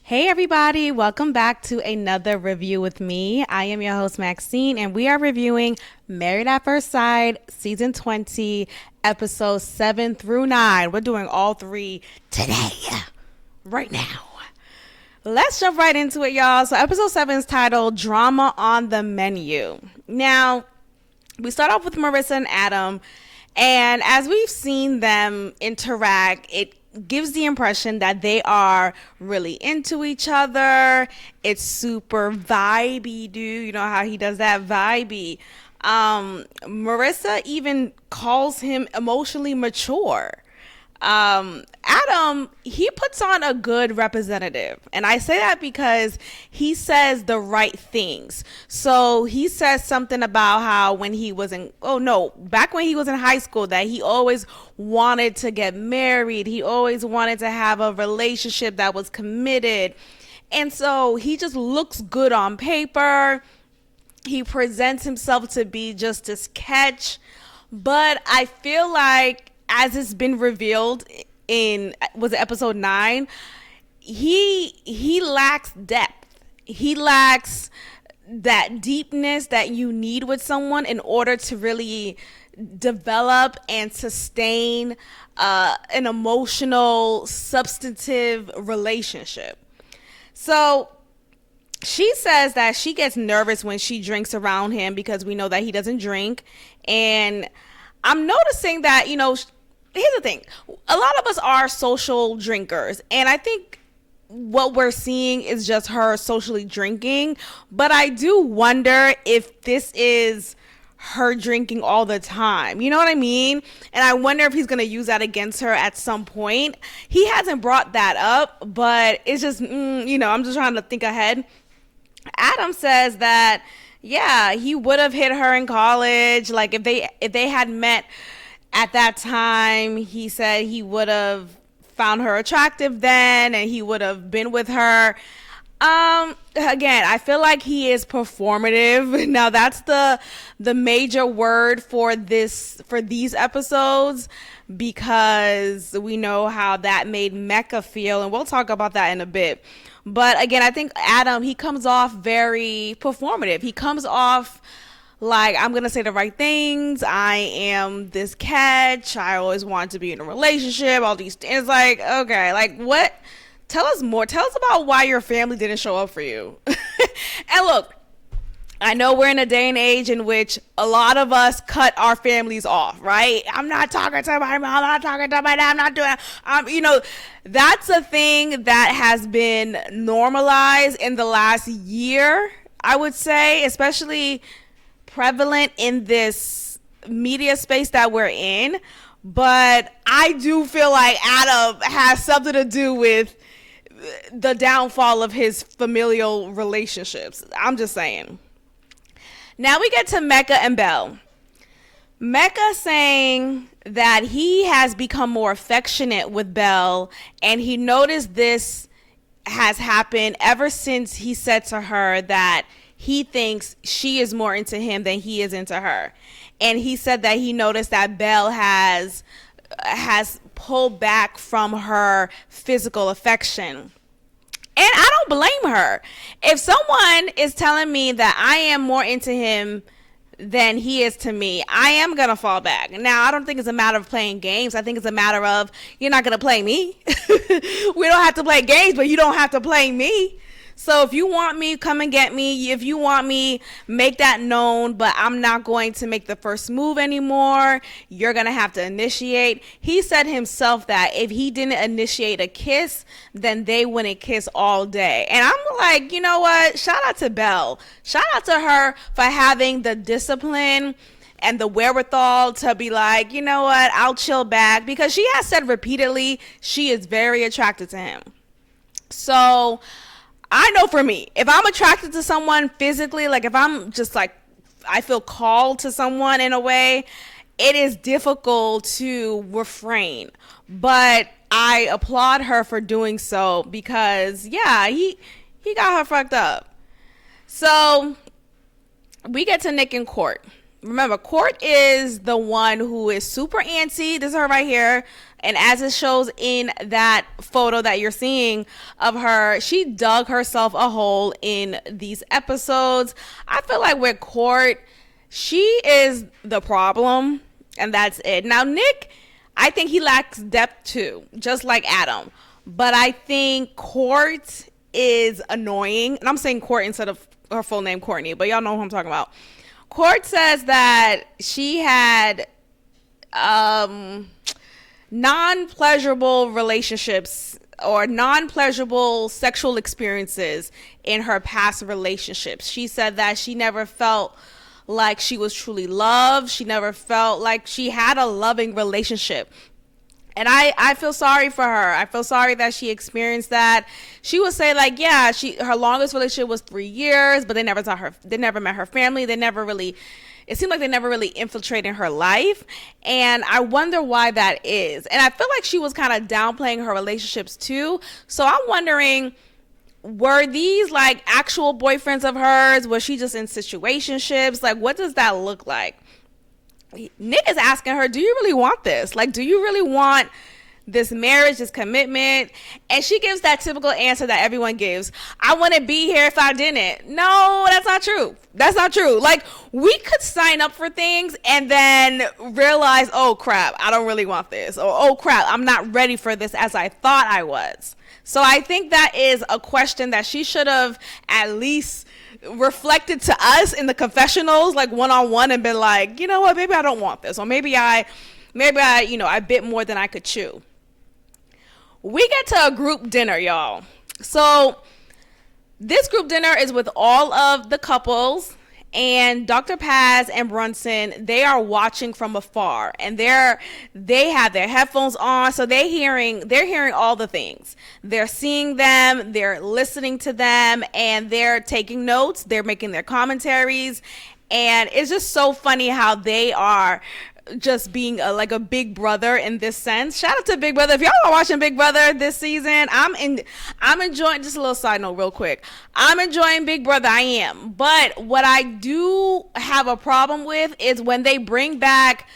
Hey everybody, welcome back to another review with me. I am your host Maxine and we are reviewing Married at First Sight season 20 episodes 7 through 9. We're doing all three today, right now. Let's jump right into it, y'all. So episode 7 is titled Drama on the Menu. Now, we start off with Marissa and Adam, and as we've seen them interact, it gives the impression that they are really into each other. It's super vibey, dude. You know how he does that vibey. Marissa even calls him emotionally mature. Adam, he puts on a good representative. And I say that because he says the right things. So he says something about how when he was back when he was in high school, that he always wanted to get married. He always wanted to have a relationship that was committed. And so he just looks good on paper. He presents himself to be just this catch. But I feel like, as it's been revealed in, was it episode 9, he lacks depth. He lacks that deepness that you need with someone in order to really develop and sustain an emotional, substantive relationship. So she says that she gets nervous when she drinks around him because we know that he doesn't drink. And I'm noticing that, here's the thing. A lot of us are social drinkers. And I think what we're seeing is just her socially drinking. But I do wonder if this is her drinking all the time. You know what I mean? And I wonder if he's going to use that against her at some point. He hasn't brought that up, but it's just, I'm just trying to think ahead. Adam says that, yeah, he would have hit her in college. Like if they had met at that time, he said he would have found her attractive then and he would have been with her. Again, I feel like he is performative. Now that's the major word for these episodes, because we know how that made Mecca feel, and we'll talk about that in a bit. But again, I think Adam, he comes off very performative. He comes off like, I'm going to say the right things. I am this catch. I always want to be in a relationship. All these things. Like, okay, like what? Tell us more. Tell us about why your family didn't show up for you. And look, I know we're in a day and age in which a lot of us cut our families off, right? I'm not talking to my mom. I'm not talking to my dad. I'm not doing, that's a thing that has been normalized in the last year, I would say, especially prevalent in this media space that we're in. But I do feel like Adam has something to do with the downfall of his familial relationships. I'm just saying. Now we get to Mecca and Belle. Mecca saying that he has become more affectionate with Belle, and he noticed this has happened ever since he said to her that he thinks she is more into him than he is into her. And he said that he noticed that Belle has pulled back from her physical affection. And I don't blame her. If someone is telling me that I am more into him than he is to me, I am going to fall back. Now, I don't think it's a matter of playing games. I think it's a matter of, you're not going to play me. We don't have to play games, but you don't have to play me. So if you want me, come and get me. If you want me, make that known, but I'm not going to make the first move anymore. You're going to have to initiate. He said himself that if he didn't initiate a kiss, then they wouldn't kiss all day. And I'm like, you know what? Shout out to Belle. Shout out to her for having the discipline and the wherewithal to be like, you know what? I'll chill back, because she has said repeatedly she is very attracted to him. So I know for me, if I'm attracted to someone physically, like if I'm just like, I feel called to someone in a way, it is difficult to refrain. But I applaud her for doing so, because yeah, he got her fucked up. So we get to Nick and Court. Remember, Court is the one who is super antsy. This is her right here. And as it shows in that photo that you're seeing of her, she dug herself a hole in these episodes. I feel like with Court, she is the problem, and that's it. Now, Nick, I think he lacks depth too, just like Adam. But I think Court is annoying. And I'm saying Court instead of her full name, Courtney, but y'all know who I'm talking about. Court says that she had non-pleasurable relationships or non-pleasurable sexual experiences in her past relationships. She said that she never felt like she was truly loved. She never felt like she had a loving relationship. And I feel sorry for her. I feel sorry that she experienced that. She would say like, yeah, her longest relationship was 3 years, but they never met her family. It seemed like they never really infiltrated her life. And I wonder why that is. And I feel like she was kind of downplaying her relationships too. So I'm wondering, were these like actual boyfriends of hers? Was she just in situationships? Like, what does that look like? Nick is asking her, do you really want this? Like, do you really want this marriage, this commitment? And she gives that typical answer that everyone gives. I wouldn't be here if I didn't. No, that's not true. That's not true. Like, we could sign up for things and then realize, oh crap, I don't really want this. Or, oh crap, I'm not ready for this as I thought I was. So I think that is a question that she should have at least reflected to us in the confessionals, like one-on-one, and been like, you know what, maybe I don't want this, or maybe I I bit more than I could chew. We get to a group dinner, y'all. So this group dinner is with all of the couples, and Dr. Paz and Brunson, they are watching from afar, and they have their headphones on, so they're hearing all the things. They're seeing them, they're listening to them, and they're taking notes, they're making their commentaries, and it's just so funny how they are just being like a big brother in this sense. Shout out to Big Brother. If y'all are watching Big Brother this season, I'm enjoying, just a little side note real quick, I'm enjoying Big Brother. I am. But what I do have a problem with is when they bring back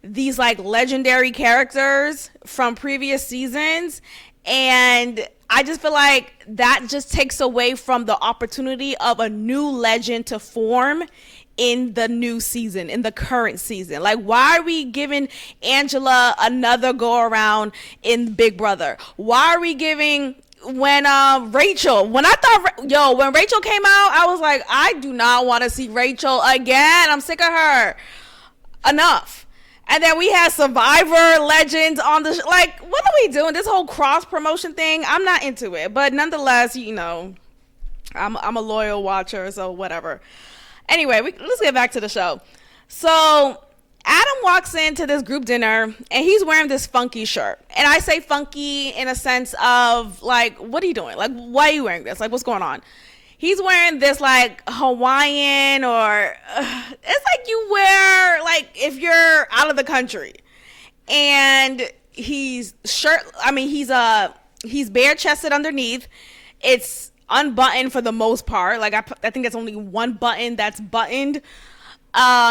these like legendary characters from previous seasons, and I just feel like that just takes away from the opportunity of a new legend to form in the new season, in the current season. Like, why are we giving Angela another go around in Big Brother? Why are we giving when Rachel came out, I was like, I do not want to see Rachel again. I'm sick of her. Enough. And then we had Survivor legends on the like, what are we doing? This whole cross promotion thing, I'm not into it. But nonetheless, I'm a loyal watcher, so whatever. Anyway, let's get back to the show. So Adam walks into this group dinner and he's wearing this funky shirt. And I say funky in a sense of like, what are you doing? Like, why are you wearing this? Like, what's going on? He's wearing this like Hawaiian it's like you wear like if you're out of the country. And he's bare chested underneath. It's unbuttoned for the most part. Like I think there's only one button that's buttoned.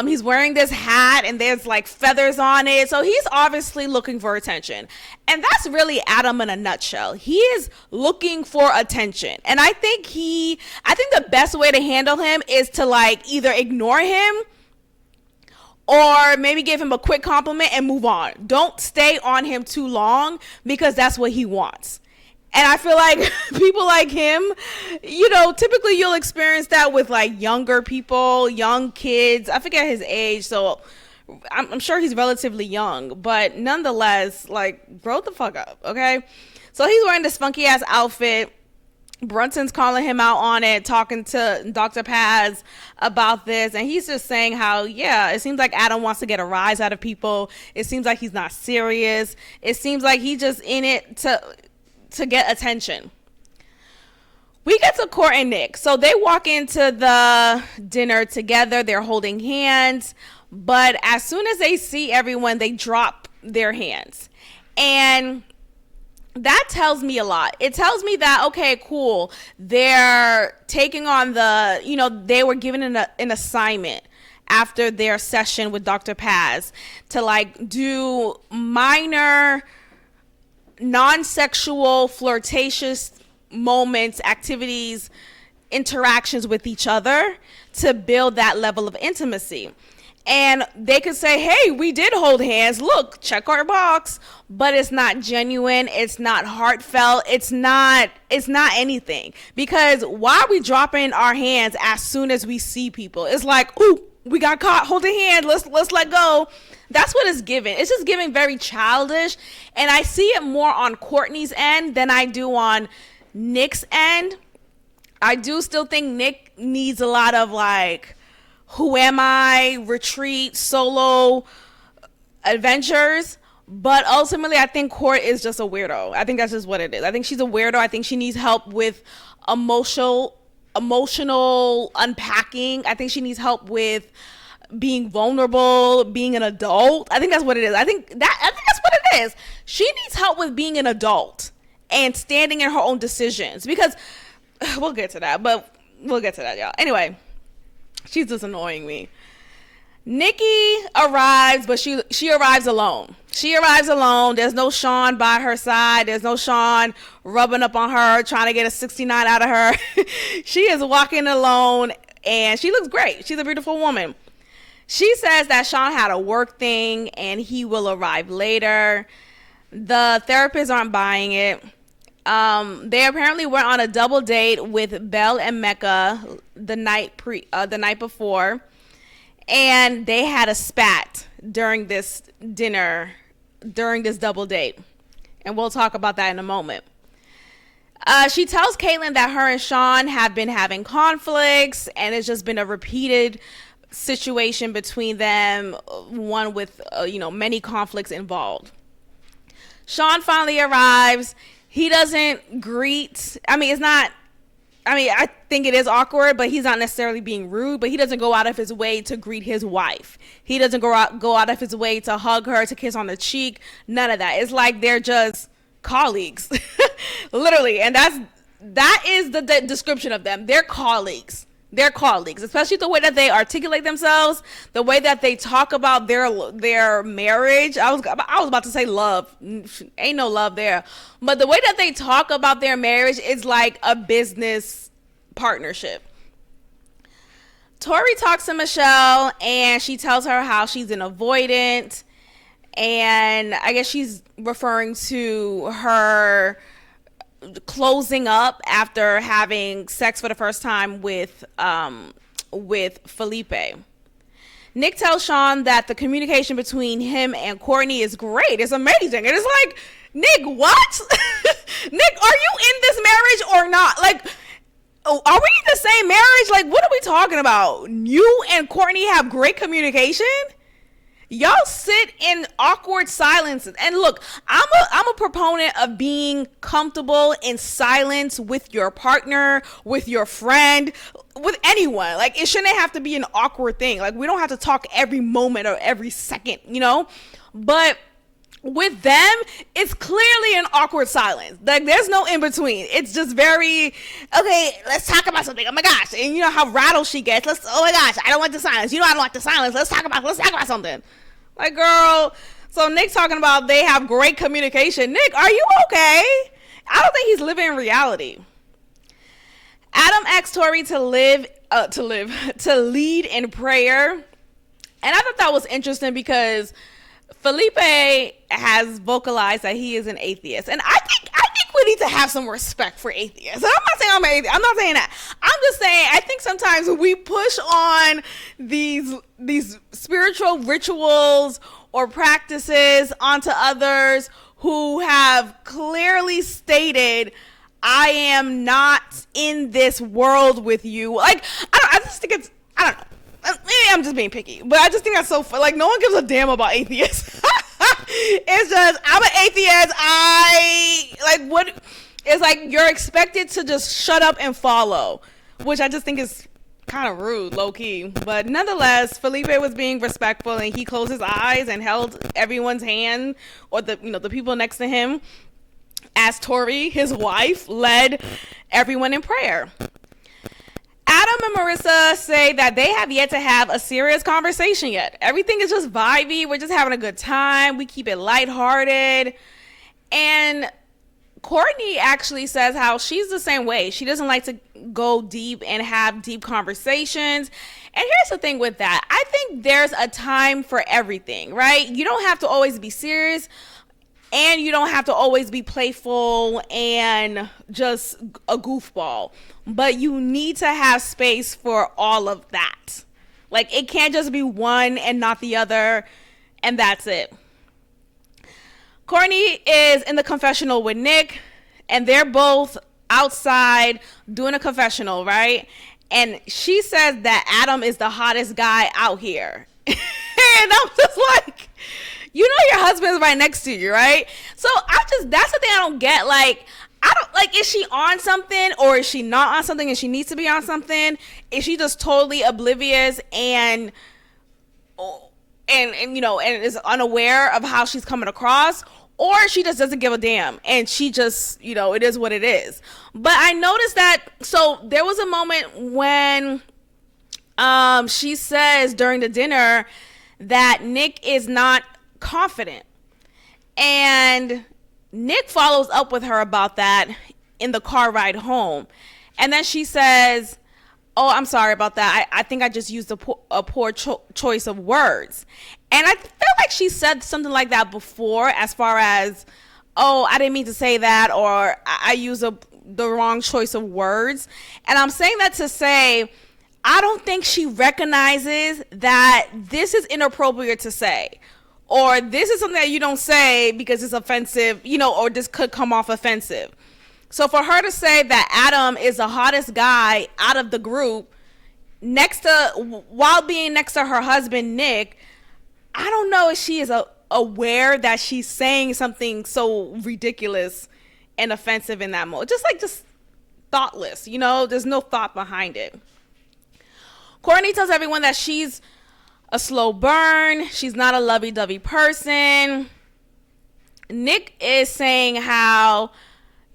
He's wearing this hat and there's like feathers on it, so he's obviously looking for attention, and that's really Adam in a nutshell. He is looking for attention, and I think the best way to handle him is to like either ignore him or maybe give him a quick compliment and move on. Don't stay on him too long, because that's what he wants. And I feel like people like him, typically you'll experience that with like younger people, young kids. I forget his age, so I'm sure he's relatively young. But nonetheless, like, grow the fuck up, okay? So he's wearing this funky ass outfit. Brunson's calling him out on it, talking to Dr. Paz about this. And he's just saying how, yeah, it seems like Adam wants to get a rise out of people. It seems like he's not serious. It seems like he's just in it to get attention. We get to Court and Nick. So they walk into the dinner together. They're holding hands. But as soon as they see everyone, they drop their hands. And that tells me a lot. It tells me that, okay, cool. They're taking on they were given an assignment after their session with Dr. Paz to like do minor non-sexual, flirtatious moments, activities, interactions with each other to build that level of intimacy. And they could say, hey, we did hold hands. Look, check our box. But it's not genuine. It's not heartfelt. It's not anything. Because why are we dropping our hands as soon as we see people? It's like, ooh, we got caught holding hand. Let's let go. That's what it's giving. It's just giving very childish. And I see it more on Kourtney's end than I do on Nick's end. I do still think Nick needs a lot of like, who am I, retreat, solo adventures. But ultimately, I think Court is just a weirdo. I think that's just what it is. I think she's a weirdo. I think she needs help with emotional unpacking. I think she needs help with being vulnerable, being an adult. I think that's what it is. I think that's what it is. She needs help with being an adult and standing in her own decisions. Because we'll get to that, y'all. Anyway. She's just annoying me. Nikki arrives, but she arrives alone. There's no Sean by her side. There's no Sean rubbing up on her, trying to get a 69 out of her. She is walking alone, and she looks great. She's a beautiful woman. She says that Sean had a work thing, and he will arrive later. The therapists aren't buying it. They apparently went on a double date with Belle and Mecca the night before, and they had a spat during this double date, and we'll talk about that in a moment. She tells Caitlyn that her and Sean have been having conflicts, and it's just been a repeated situation between them, one with many conflicts involved. Sean finally arrives. He doesn't greet. I think it is awkward, but he's not necessarily being rude, but he doesn't go out of his way to greet his wife. He doesn't go out of his way to hug her, to kiss on the cheek. None of that. It's like they're just colleagues. Literally. And that is the description of them. They're colleagues. They're colleagues, especially the way that they articulate themselves, the way that they talk about their marriage. I was about to say love. Ain't no love there. But the way that they talk about their marriage is like a business partnership. Tori talks to Michelle, and she tells her how she's an avoidant. And I guess she's referring to her closing up after having sex for the first time with Felipe. Nick tells Sean that the communication between him and Kourtney is great. It's amazing. And it's like, Nick, what? Nick, are you in this marriage or not? Like, are we in the same marriage? Like, what are we talking about? You and Kourtney have great communication? Y'all sit in awkward silences. And look, I'm a proponent of being comfortable in silence with your partner, with your friend, with anyone. Like, it shouldn't have to be an awkward thing. Like, we don't have to talk every moment or every second, But with them, it's clearly an awkward silence. Like, there's no in between. It's just very, okay, let's talk about something. Oh my gosh. And you know how rattled she gets. Oh my gosh, I don't want the silence. I don't like the silence. Let's talk about something. Like, girl. So Nick's talking about they have great communication. Nick, are you okay? I don't think he's living in reality. Adam asked Tori to lead in prayer. And I thought that was interesting because Felipe has vocalized that he is an atheist. And I think we need to have some respect for atheists. And I'm not saying I'm an atheist. I'm not saying that. I'm just saying I think sometimes we push on these spiritual rituals or practices onto others who have clearly stated, I am not in this world with you. Like, I just think it's, I don't know. Maybe I'm just being picky, but I just think that's so fun. Like, no one gives a damn about atheists. It's just, I'm an atheist. What? It's like you're expected to just shut up and follow, which I just think is kind of rude, low key. But nonetheless, Felipe was being respectful, and he closed his eyes and held everyone's hand, or the people next to him, as Tori, his wife, led everyone in prayer. Adam and Marissa say that they have yet to have a serious conversation yet. Everything is just vibey. We're just having a good time. We keep it lighthearted. And Courtney actually says how she's the same way. She doesn't like to go deep and have deep conversations. And here's the thing with that. I think there's a time for everything, right? You don't have to always be serious, and you don't have to always be playful and just a goofball. But you need to have space for all of that. Like, it can't just be one and not the other, and that's it. Courtney is in the confessional with Nick, and they're both outside doing a confessional, right? And she says that Adam is the hottest guy out here. And I'm just like, you know your husband's right next to you, right? So that's the thing I don't get. Like, I don't, like, is she on something or is she not on something and she needs to be on something? Is she just totally oblivious and you know, and is unaware of how she's coming across? Or she just doesn't give a damn and she just, you know, it is what it is. But I noticed that, so there was a moment when she says during the dinner that Nick is not confident. And Nick follows up with her about that in the car ride home. And then she says, oh, I'm sorry about that. I think I just used a poor choice of words. And I feel like she said something like that before, as far as, oh, I didn't mean to say that, or I used the wrong choice of words. And I'm saying that to say, I don't think she recognizes that this is inappropriate to say, or this is something that you don't say because it's offensive, you know, or this could come off offensive. So for her to say that Adam is the hottest guy out of the group while being next to her husband, Nick, I don't know if she is aware that she's saying something so ridiculous and offensive in that moment. Just thoughtless, you know, there's no thought behind it. Courtney tells everyone that she's a slow burn. She's not a lovey-dovey person. Nick is saying how,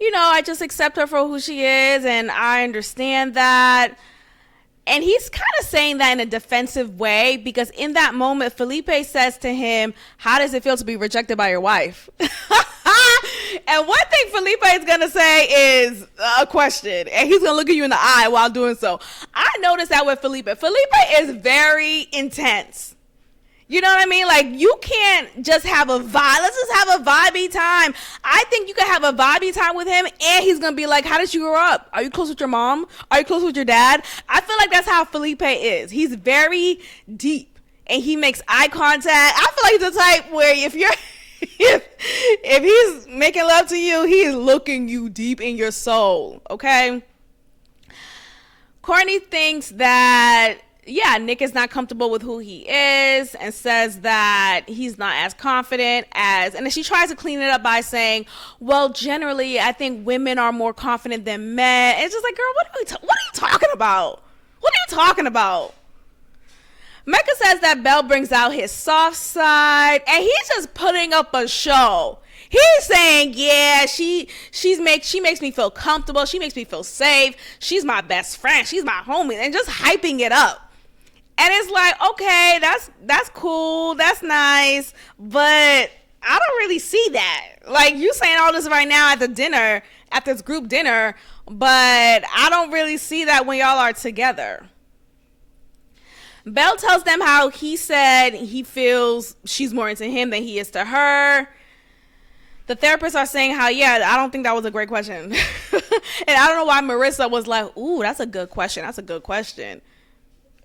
you know, I just accept her for who she is and I understand that. And he's kind of saying that in a defensive way because in that moment, Felipe says to him, how does it feel to be rejected by your wife? And one thing Felipe is going to say is a question. And he's going to look at you in the eye while doing so. I noticed that with Felipe. Felipe is very intense. You know what I mean? Like, you can't just have a vibe. Let's just have a vibey time. I think you can have a vibey time with him, and he's going to be like, how did you grow up? Are you close with your mom? Are you close with your dad? I feel like that's how Felipe is. He's very deep, and he makes eye contact. I feel like he's the type where if he's making love to you, he's looking you deep in your soul, okay? Courtney thinks that Nick is not comfortable with who he is and says that he's not as confident as, and then she tries to clean it up by saying, well, generally, I think women are more confident than men. And it's just like, girl, what are you talking about? What are you talking about? Mecca says that Belle brings out his soft side, and he's just putting up a show. He's saying, yeah, she makes me feel comfortable. She makes me feel safe. She's my best friend. She's my homie, and just hyping it up. And it's like, okay, that's cool, that's nice, but I don't really see that. Like, you saying all this right now at this group dinner, but I don't really see that when y'all are together. Belle tells them how he said he feels she's more into him than he is to her. The therapists are saying how, yeah, I don't think that was a great question. And I don't know why Marissa was like, ooh, that's a good question. That's a good question.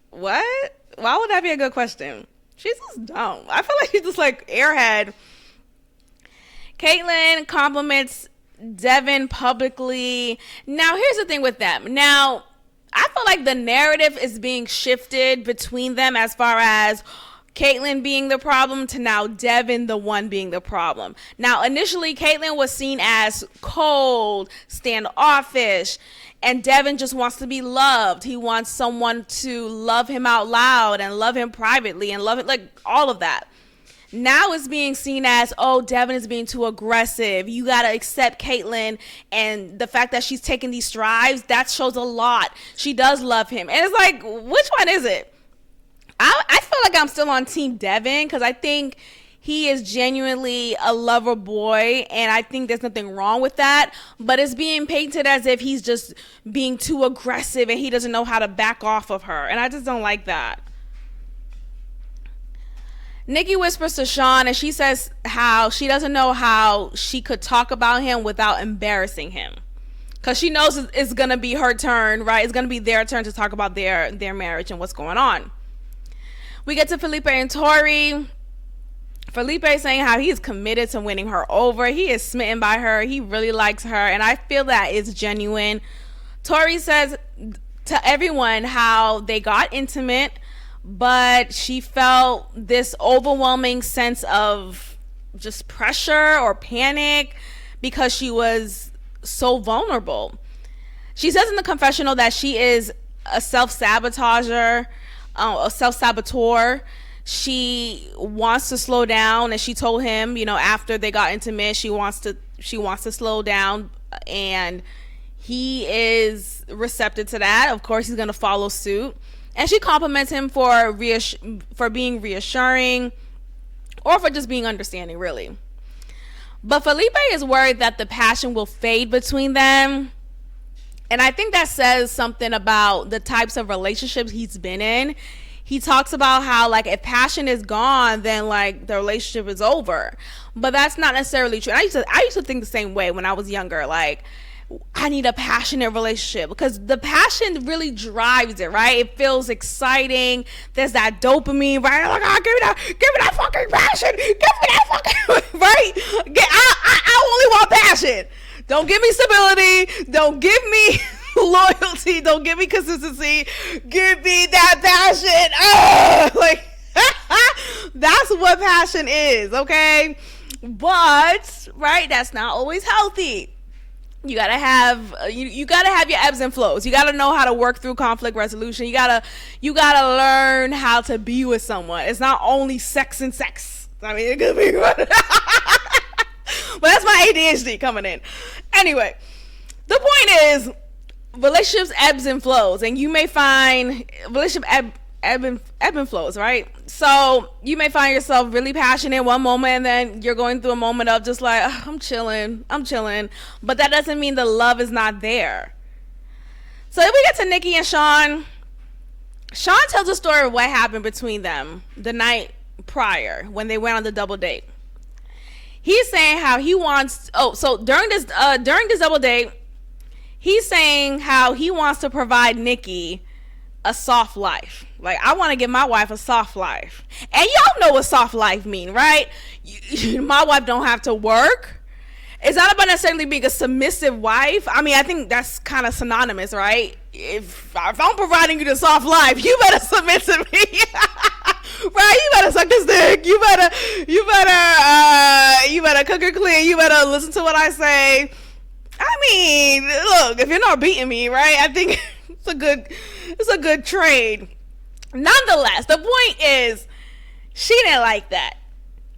What? Why would that be a good question? She's just dumb. I feel like she's just like airhead. Caitlyn compliments Devin publicly. Now, here's the thing with them. Now, I feel like the narrative is being shifted between them as far as Caitlyn being the problem to now Devin the one being the problem. Now, initially, Caitlyn was seen as cold, standoffish, and Devin just wants to be loved. He wants someone to love him out loud and love him privately and love it, like all of that. Now it's being seen as, oh, Devin is being too aggressive. You got to accept Caitlyn, and the fact that she's taking these strides, that shows a lot. She does love him. And it's like, which one is it? I feel like I'm still on Team Devin because I think he is genuinely a lover boy, and I think there's nothing wrong with that, but it's being painted as if he's just being too aggressive and he doesn't know how to back off of her, and I just don't like that. Nikki whispers to Sean, and she says how she doesn't know how she could talk about him without embarrassing him, because she knows it's going to be her turn, right? It's going to be their turn to talk about their marriage and what's going on. We get to Felipe and Tori. Felipe is saying how he's committed to winning her over. He is smitten by her. He really likes her, and I feel that is genuine. Tori says to everyone how they got intimate, but she felt this overwhelming sense of just pressure or panic because she was so vulnerable. She says in the confessional that she is a self-sabotager, a self-saboteur. She wants to slow down, and she told him, after they got intimate, she wants to slow down, and he is receptive to that. Of course, he's going to follow suit. And she compliments him for being reassuring, or for just being understanding, really. But Felipe is worried that the passion will fade between them. And I think that says something about the types of relationships he's been in. He talks about how, like, if passion is gone, then, like, the relationship is over. But that's not necessarily true. I used to think the same way when I was younger. Like, I need a passionate relationship, because the passion really drives it, right? It feels exciting. There's that dopamine, right? Like, oh, give me that fucking passion. Give me that fucking, right? I only want passion. Don't give me stability. Don't give me loyalty. Don't give me consistency. Give me that passion. Like, that's what passion is, okay? But, right, that's not always healthy. You gotta have you gotta have your ebbs and flows. You gotta know how to work through conflict resolution. You gotta learn how to be with someone. It's not only sex and sex. I mean, it could be, but that's my ADHD coming in. Anyway, the point is, relationships ebbs and flows, and you may find relationship ebb and flows, right? So you may find yourself really passionate one moment, and then you're going through a moment of just like, oh, I'm chilling, but that doesn't mean the love is not there. So then we get to Nikki and Sean. Sean tells a story of what happened between them the night prior when they went on the double date. He's saying how he wants, so during this double date, he's saying how he wants to provide Nikki a soft life. Like, I want to give my wife a soft life. And y'all know what soft life mean, right? My wife don't have to work. It's not about necessarily being a submissive wife. I mean, I think that's kind of synonymous, right? If I'm providing you the soft life, you better submit to me. Right? You better suck this dick. You better cook it clean. You better listen to what I say. I mean, look, if you're not beating me, right? I think it's a good trade. Nonetheless, the point is, she didn't like that.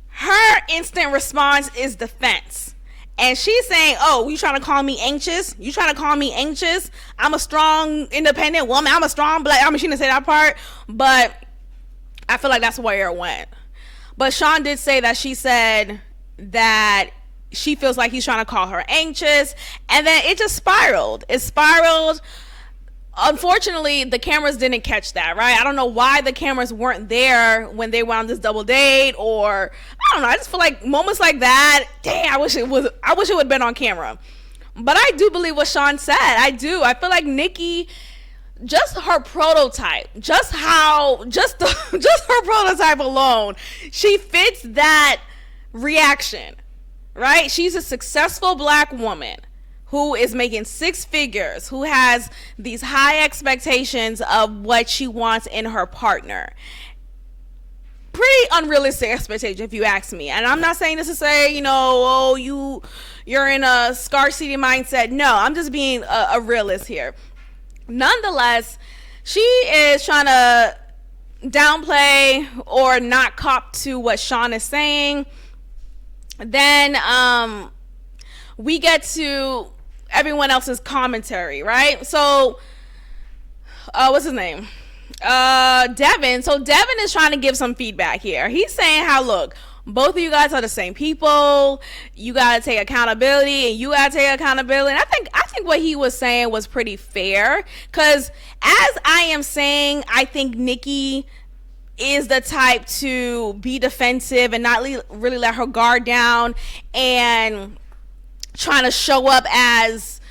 Her instant response is defense. And she's saying, oh, you trying to call me anxious? You trying to call me anxious? I'm a strong, independent woman. I'm a strong black. I mean, she didn't say that part, but I feel like that's where it went. But Sean did say that she said that she feels like he's trying to call her anxious. And then it just spiraled. It spiraled. Unfortunately, the cameras didn't catch that, right? I don't know why the cameras weren't there when they went on this double date, or I don't know. I just feel like moments like that, dang, I wish it would have been on camera. But I do believe what Sean said. I do. I feel like Nikki, just her prototype, just her prototype alone, she fits that reaction, right? She's a successful black woman who is making six figures, who has these high expectations of what she wants in her partner. Pretty unrealistic expectation, if you ask me. And I'm not saying this to say, you're in a scarcity mindset. No, I'm just being a realist here. Nonetheless, she is trying to downplay or not cop to what Sean is saying. Then we get to everyone else's commentary, right? So what's his name? Devin. So Devin is trying to give some feedback here. He's saying how, look, both of you guys are the same people. You gotta take accountability, and you gotta take accountability. And I think what he was saying was pretty fair, because as I am saying, I think Nikki is the type to be defensive and not really let her guard down, and trying to show up as,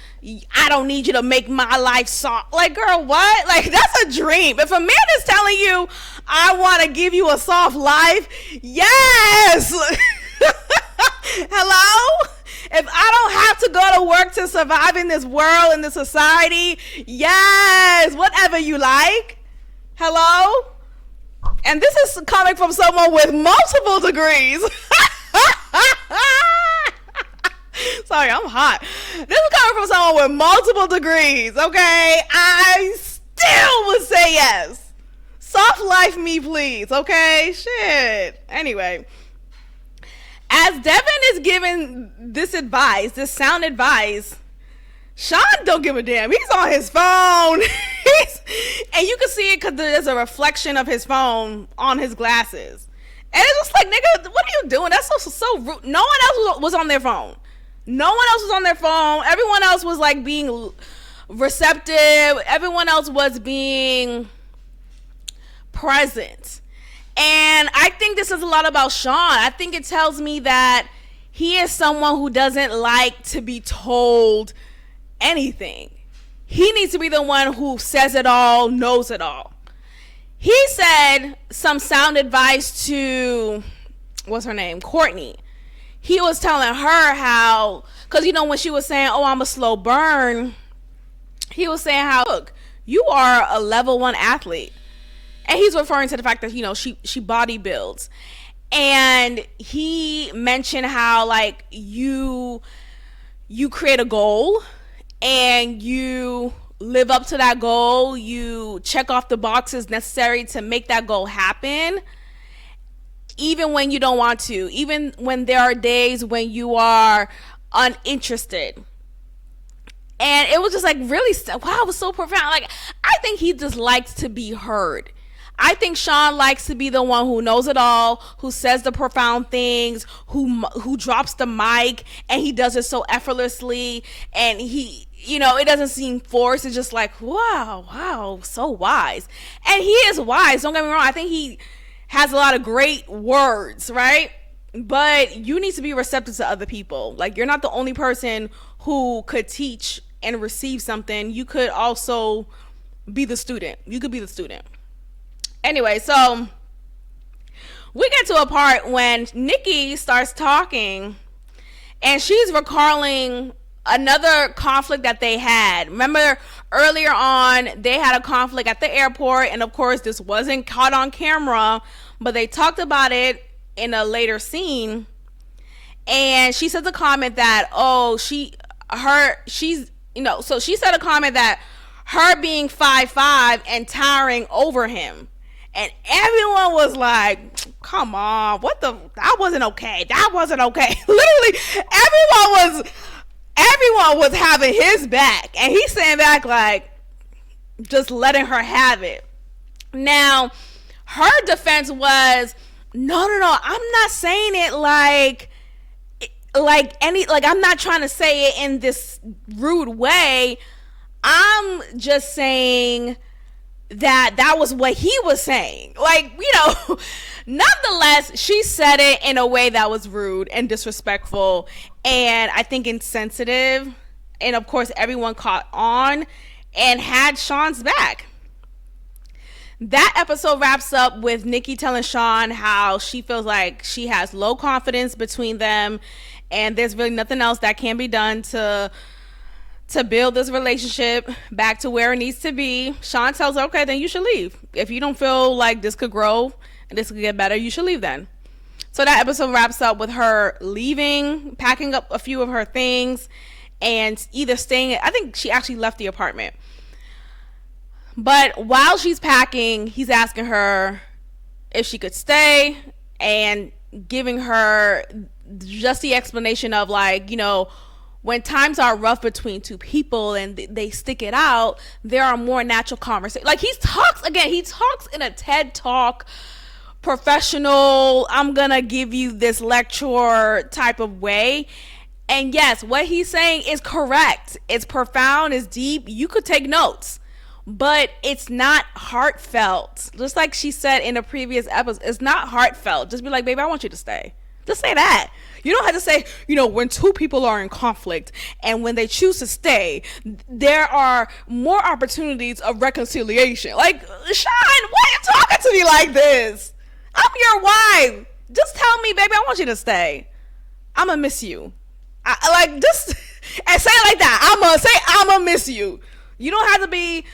I don't need you to make my life soft. Like, girl, what? Like, that's a dream. If a man is telling you, I want to give you a soft life, yes. Hello? If I don't have to go to work to survive in this world, in this society, yes, whatever you like. Hello? And this is coming from someone with multiple degrees. Sorry, I'm hot. This is coming from someone with multiple degrees, okay? I still would say yes. Soft life me, please, okay? Shit. Anyway, as Devin is giving this advice, this sound advice, Sean don't give a damn. He's on his phone. And you can see it because there's a reflection of his phone on his glasses. And it's just like, nigga, what are you doing? That's so rude. No one else was on their phone. No one else was on their phone. Everyone else was like being receptive. Everyone else was being present. And I think this is a lot about Sean. I think it tells me that he is someone who doesn't like to be told anything. He needs to be the one who says it all, knows it all. He said some sound advice to, what's her name? Courtney. He was telling her how, because, you know, when she was saying, oh, I'm a slow burn, he was saying how, look, you are a level 1 athlete. And he's referring to the fact that, you know, she body builds. And he mentioned how, like, you create a goal and you live up to that goal. You check off the boxes necessary to make that goal happen. Even when you don't want to, even when there are days when you are uninterested. And it was just like, really, wow, it was so profound. Like, I think he just likes to be heard. I think Sean likes to be the one who knows it all, who says the profound things, who drops the mic, and he does it so effortlessly. And he, you know, it doesn't seem forced. It's just like, wow, so wise. And he is wise. Don't get me wrong. I think he has a lot of great words, right? But you need to be receptive to other people. Like, you're not the only person who could teach and receive something. You could also be the student. You could be the student. Anyway, so we get to a part when Nikki starts talking and she's recalling another conflict that they had. Remember earlier on, they had a conflict at the airport, and of course this wasn't caught on camera, but they talked about it in a later scene. And she said the comment that, so she said a comment that her being 5'5" and towering over him. And everyone was like, come on, that wasn't okay. That wasn't okay. Literally, everyone was having his back. And he's saying back, like, just letting her have it. Now, her defense was, no, I'm not saying it I'm not trying to say it in this rude way. I'm just saying that was what he was saying. Like, you know, nonetheless, she said it in a way that was rude and disrespectful and I think insensitive. And of course, everyone caught on and had Sean's back. That episode wraps up with Nikki telling Sean how she feels like she has low confidence between them and there's really nothing else that can be done to build this relationship back to where it needs to be. Sean tells her, okay, then you should leave. If you don't feel like this could grow and this could get better, you should leave then. So that episode wraps up with her leaving, packing up a few of her things, and either staying, I think she actually left the apartment. But while she's packing, he's asking her if she could stay and giving her just the explanation of, like, you know, when times are rough between two people and they stick it out, there are more natural conversations. Like, he talks in a TED Talk professional, I'm gonna give you this lecture type of way. And yes, what he's saying is correct. It's profound, it's deep. You could take notes, but it's not heartfelt. Just like she said in a previous episode, it's not heartfelt. Just be like, baby, I want you to stay. Just say that. You don't have to say, when two people are in conflict and when they choose to stay, there are more opportunities of reconciliation. Like, Sean, why are you talking to me like this? I'm your wife. Just tell me, baby, I want you to stay. I'm going to miss you. Just and say it like that. I'm gonna miss you. You don't have to be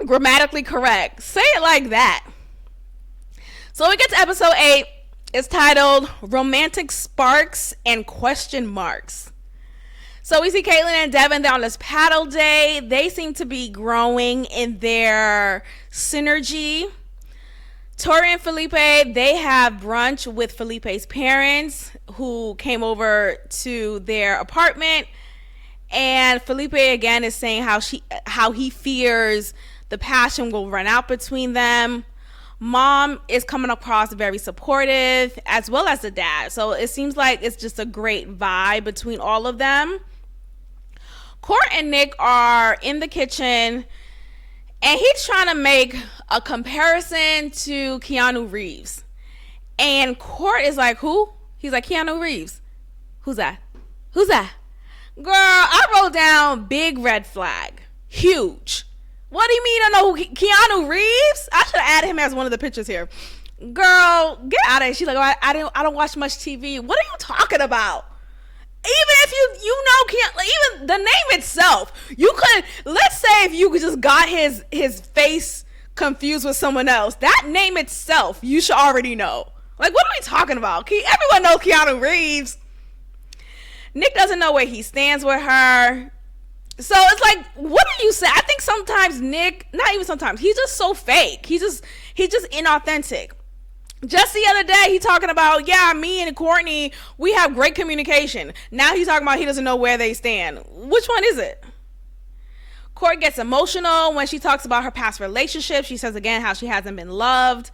grammatically correct. Say it like that. So we get to episode 8. It's titled Romantic Sparks and Question Marks. So we see Caitlyn and Devin. They're on this paddle day. They seem to be growing in their synergy. Tori and Felipe, they have brunch with Felipe's parents who came over to their apartment. And Felipe again is saying how he fears the passion will run out between them. Mom is coming across very supportive, as well as the dad. So it seems like it's just a great vibe between all of them. Court and Nick are in the kitchen, and he's trying to make a comparison to Keanu Reeves. And Court is like, who? He's like, Keanu Reeves. Who's that? Who's that? Girl, I wrote down big red flag. Huge. What do you mean I know who Keanu Reeves? I should have added him as one of the pictures here. Girl, get out of here. She's like, oh, I don't watch much TV. What are you talking about? Even if you know Keanu, even the name itself, you could, let's say if you just got his face confused with someone else, that name itself, you should already know. Like, what are we talking about? Everyone knows Keanu Reeves. Nick doesn't know where he stands with her. So it's like, what do you say? I think sometimes Nick, not even sometimes, he's just so fake. He's just inauthentic. Just the other day, he talking about, yeah, me and Courtney, we have great communication. Now he's talking about he doesn't know where they stand. Which one is it? Court gets emotional when she talks about her past relationship. She says again how she hasn't been loved.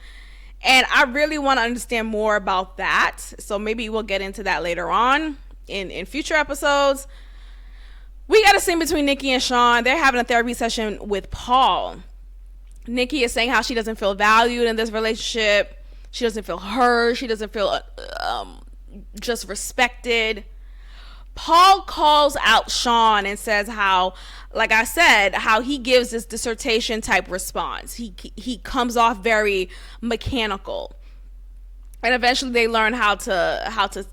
And I really want to understand more about that. So maybe we'll get into that later on in future episodes. We got a scene between Nikki and Sean. They're having a therapy session with Paul. Nikki is saying how she doesn't feel valued in this relationship. She doesn't feel heard. She doesn't feel just respected. Paul calls out Sean and says how, like I said, how he gives this dissertation type response. He comes off very mechanical. And eventually they learn how to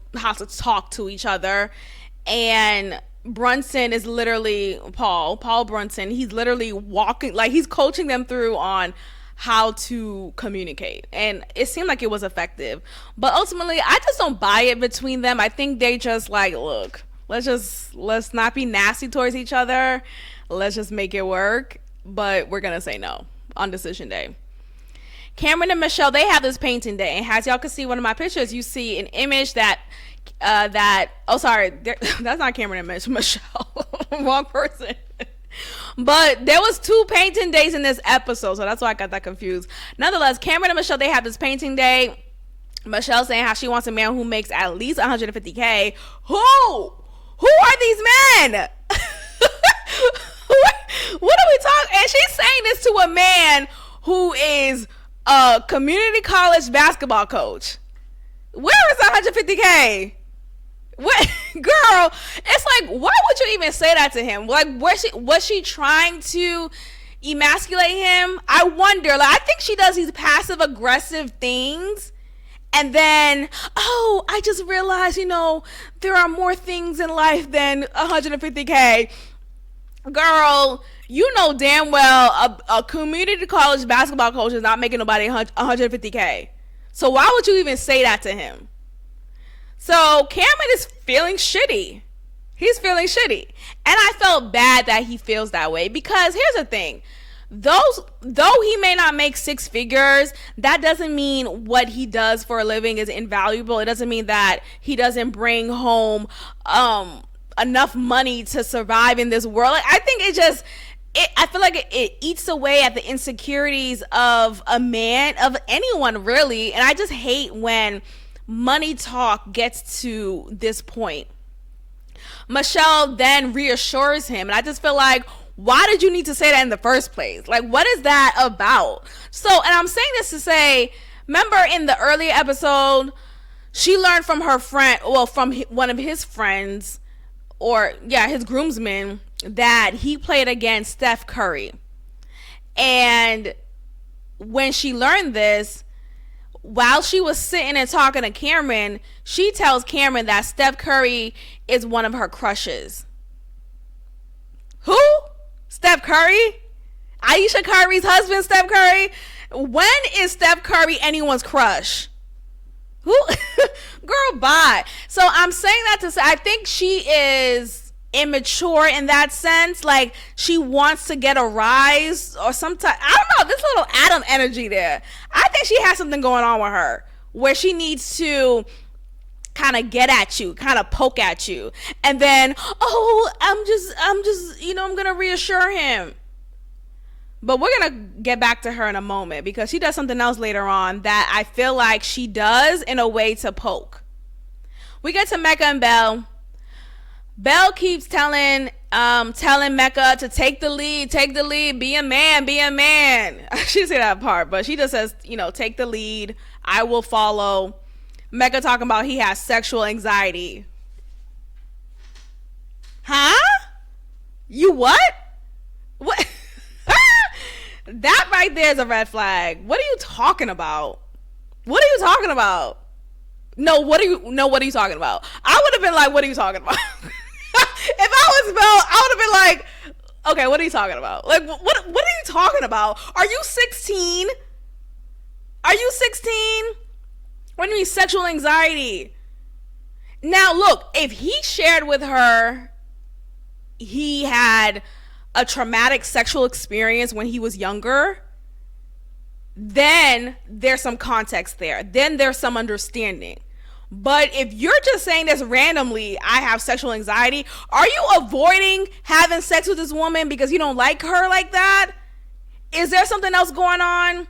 talk to each other. And Brunson is literally Paul Brunson. He's literally walking, like he's coaching them through on how to communicate, and it seemed like it was effective. But ultimately, I just don't buy it between them. I think they just like, look, let's not be nasty towards each other. Let's just make it work. But we're gonna say no on decision day. Cameron and Michelle, they have this painting day, and as y'all can see one of my pictures, you see an image that's not Cameron and Michelle. Wrong person. But there was 2 painting days in this episode, so that's why I got that confused. Nonetheless, Cameron and Michelle, they have this painting day. Michelle saying how she wants a man who makes at least $150K. Who are these men? What are we talking? And she's saying this to a man who is a community college basketball coach. Where is $150K? What, girl? It's like, why would you even say that to him? Like, was she trying to emasculate him? I wonder. Like, I think she does these passive aggressive things, and then, oh, I just realized, there are more things in life than $150K. Girl, you know damn well a community college basketball coach is not making nobody $150K. So why would you even say that to him? So Cameron is feeling shitty. He's feeling shitty. And I felt bad that he feels that way, because here's the thing. Though he may not make 6 figures, that doesn't mean what he does for a living is invaluable. It doesn't mean that he doesn't bring home enough money to survive in this world. Like, I think I feel like it eats away at the insecurities of a man, of anyone really. And I just hate when money talk gets to this point. Michelle then reassures him, and I just feel like, why did you need to say that in the first place? Like, what is that about? So, and I'm saying this to say, remember in the earlier episode, she learned from her friend, well, from one of his friends, or yeah, his groomsmen, that he played against Steph Curry. And when she learned this, while she was sitting and talking to Cameron, she tells Cameron that Steph Curry is one of her crushes. Who? Steph Curry? Ayesha Curry's husband, Steph Curry? When is Steph Curry anyone's crush? Who? Girl, bye. So I'm saying that to say, I think she is immature in that sense. Like, she wants to get a rise or sometimes, I don't know, this little Adam energy there. I think she has something going on with her where she needs to kind of get at you, kind of poke at you, and then, oh, I'm just, you know, I'm gonna reassure him. But we're gonna get back to her in a moment, because she does something else later on that I feel like she does in a way to poke. We get to Mecca and Belle. Belle keeps telling Mecca to take the lead, be a man. She didn't say that part, but she just says, you know, take the lead, I will follow. Mecca talking about he has sexual anxiety. Huh? You what? What? That right there is a red flag. What are you talking about? What are you talking about? No, what are you talking about? I would have been like, what are you talking about? If I was Belle, I would have been like, okay, what are you talking about? Like, what are you talking about? Are you 16? Are you 16? What do you mean sexual anxiety? Now, look, if he shared with her he had a traumatic sexual experience when he was younger, then there's some context there. Then there's some understanding. But if you're just saying this randomly, I have sexual anxiety, are you avoiding having sex with this woman because you don't like her like that? Is there something else going on?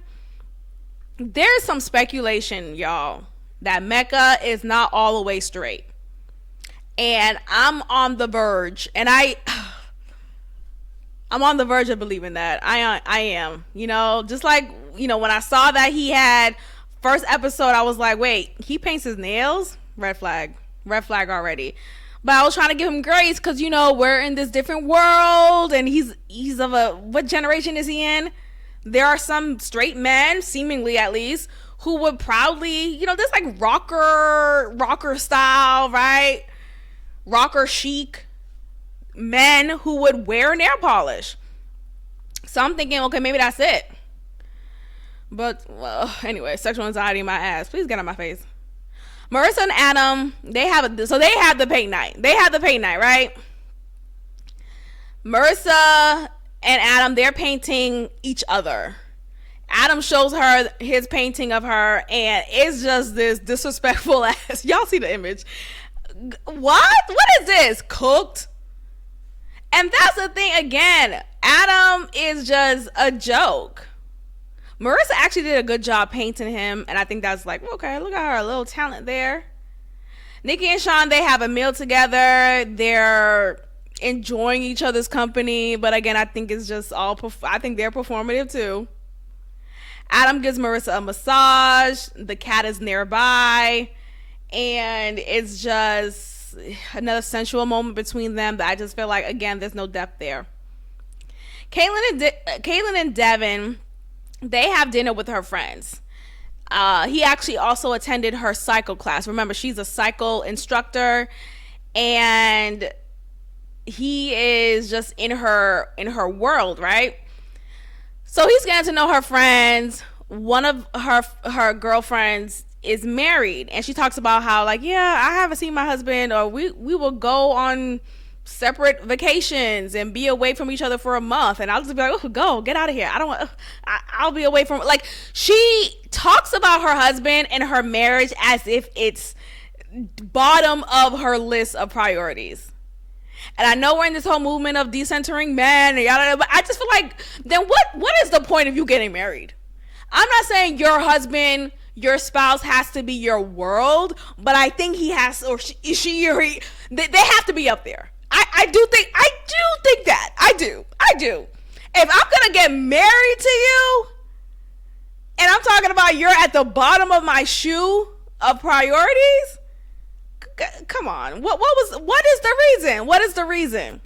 There's some speculation, y'all, that Mecca is not all the way straight. And I'm on the verge, and I'm on the verge of believing that. I am, you know, just like, you know, when I saw that he had first episode, I was like, wait, he paints his nails? Red flag already. But I was trying to give him grace because, you know, we're in this different world, and he's of a, what generation is he in? There are some straight men, seemingly at least, who would proudly, you know, this like rocker style, right? Rocker chic men who would wear nail polish. So I'm thinking, okay, maybe that's it. But, well, anyway, sexual anxiety in my ass. Please get on my face. Marissa and Adam, they have the paint night. They have the paint night, right? Marissa and Adam, they're painting each other. Adam shows her his painting of her, and it's just this disrespectful ass. Y'all see the image. What is this? Cooked? And that's the thing again. Adam is just a joke. Marissa actually did a good job painting him, and I think that's like, okay, look at her, a little talent there. Nikki and Sean, they have a meal together. They're enjoying each other's company, but again, I think it's just all, I think they're performative too. Adam gives Marissa a massage. The cat is nearby, and it's just another sensual moment between them that I just feel like, again, there's no depth there. Caitlin and Devin, they have dinner with her friends. He actually also attended her cycle class. Remember, she's a cycle instructor, and he is just in her world, right? So he's getting to know her friends. One of her girlfriends is married, and she talks about how, like, yeah, I haven't seen my husband, or we will go on separate vacations and be away from each other for a month, and I'll just be like, oh, go, get out of here. I'll be away from, like, she talks about her husband and her marriage as if it's bottom of her list of priorities. And I know we're in this whole movement of decentering men and yada, yada, but I just feel like, then what is the point of you getting married? I'm not saying your husband, your spouse has to be your world, but I think he has, or she or he, they have to be up there. I do think that. I do. If I'm gonna get married to you, and I'm talking about you're at the bottom of my shoe of priorities, come on. What is the reason? What is the reason?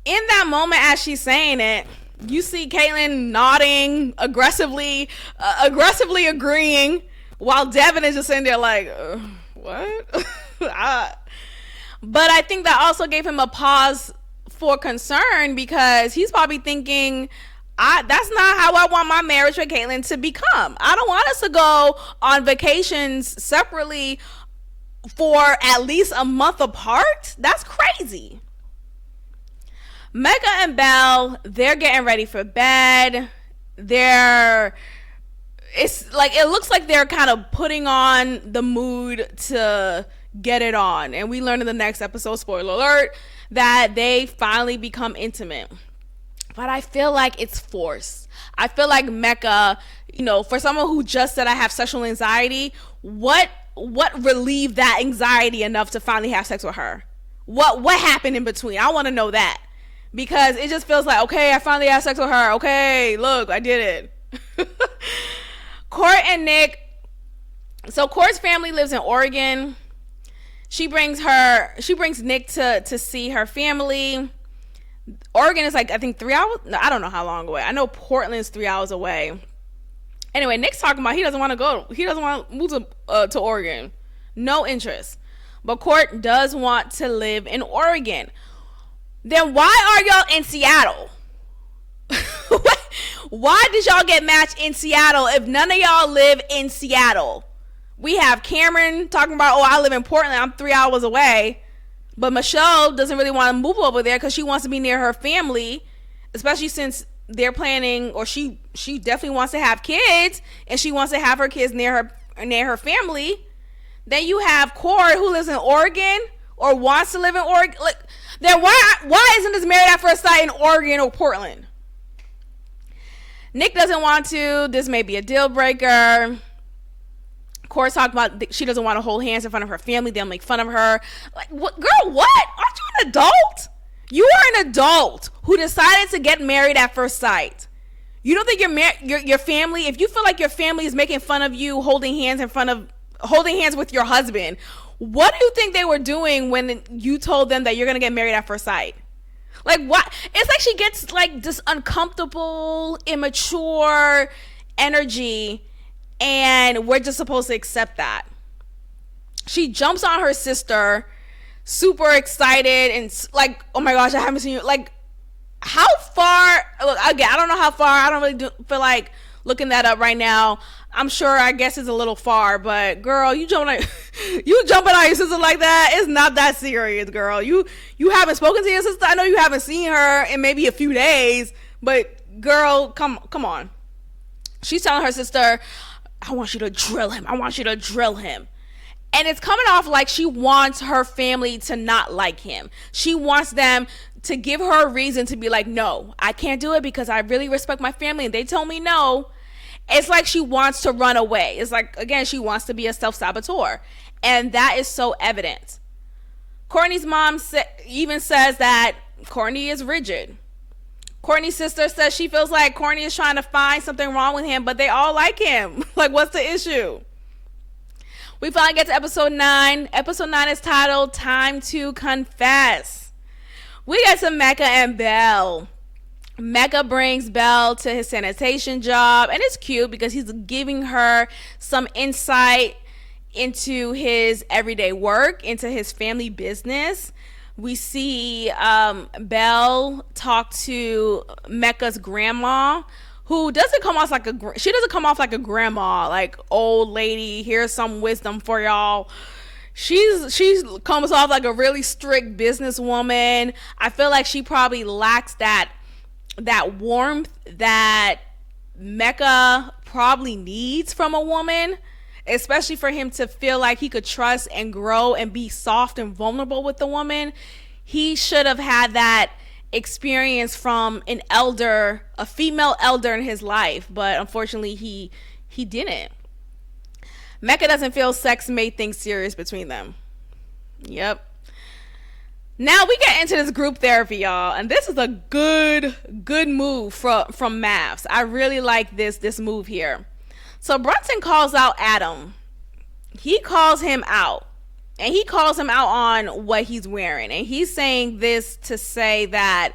In that moment, as she's saying it, you see Caitlyn nodding, aggressively agreeing, while Devin is just sitting there like, what? But I think that also gave him a pause for concern, because he's probably thinking, that's not how I want my marriage with Caitlyn to become. I don't want us to go on vacations separately for at least a month apart. That's crazy. Mecca and Belle, they're getting ready for bed. It looks like they're kind of putting on the mood to get it on. And we learn in the next episode, spoiler alert, that they finally become intimate. But I feel like it's forced. I feel like Mecca, for someone who just said I have sexual anxiety, what relieved that anxiety enough to finally have sex with her? What happened in between? I want to know that. Because it just feels like, okay, I finally had sex with her. Okay, look, I did it. Court and Nick. So Court's family lives in Oregon. She brings Nick to see her family. Oregon is like, I think 3 hours. No, I don't know how long away. I know Portland's 3 hours away. Anyway, Nick's talking about he doesn't want to go. He doesn't want to move to Oregon. No interest. But Court does want to live in Oregon. Then why are y'all in Seattle? Why did y'all get matched in Seattle if none of y'all live in Seattle? We have Cameron talking about, I live in Portland. I'm 3 hours away. But Michelle doesn't really want to move over there because she wants to be near her family, especially since they're planning, or she definitely wants to have kids, and she wants to have her kids near her family. Then you have Court, who lives in Oregon or wants to live in Oregon. Like, then why isn't this Married at First Sight in Oregon or Portland? Nick doesn't want to. This may be a deal breaker. Court's talking about she doesn't want to hold hands in front of her family. They'll make fun of her. Like, what, girl, what? Aren't you an adult? You are an adult who decided to get married at first sight. You don't think your family, if you feel like your family is making fun of you holding hands with your husband, what do you think they were doing when you told them that you're going to get married at first sight? Like, what? It's like she gets like this uncomfortable, immature energy, and we're just supposed to accept that. She jumps on her sister, super excited, and like, oh my gosh, I haven't seen you. Like, how far? Look, again, I don't know how far. I don't really feel like looking that up right now. I'm sure, I guess it's a little far, but girl, you jumping on your sister like that, it's not that serious, girl. You haven't spoken to your sister. I know you haven't seen her in maybe a few days, but girl, come on. She's telling her sister, I want you to drill him. I want you to drill him. And it's coming off like she wants her family to not like him. She wants them to give her a reason to be like, no, I can't do it because I really respect my family and they told me no. It's like she wants to run away. It's like, again, she wants to be a self-saboteur. And that is so evident. Courtney's mom even says that Courtney is rigid. Courtney's sister says she feels like Courtney is trying to find something wrong with him, but they all like him. Like, what's the issue? We finally get to episode 9. Episode 9 is titled Time to Confess. We get to Mecca and Belle. Mecca brings Belle to his sanitation job, and it's cute because he's giving her some insight into his everyday work, into his family business. We see Belle talk to Mecca's grandma, who doesn't come off like a grandma, like old lady, here's some wisdom for y'all. She comes off like a really strict businesswoman. I feel like she probably lacks that warmth that Mecca probably needs from a woman, especially for him to feel like he could trust and grow and be soft and vulnerable with the woman. he should have had that experience from an elder, a female elder in his life, but unfortunately he didn't. Mecca doesn't feel sex made things serious between them. Yep. Now we get into this group therapy, y'all, and this is a good move from Mavs. I really like this move here. So Brunson calls out Adam. He calls him out, and he calls him out on what he's wearing, and he's saying this to say that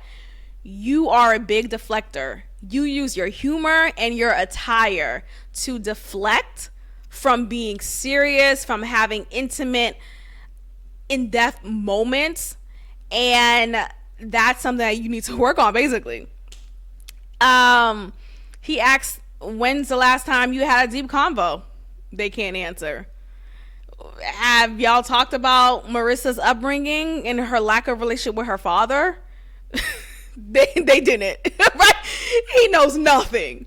you are a big deflector. You use your humor and your attire to deflect from being serious, from having intimate, in-depth moments, and that's something that you need to work on, basically. He asks, when's the last time you had a deep convo? They can't answer. Have y'all talked about Marissa's upbringing and her lack of relationship with her father? they didn't. Right? He knows nothing.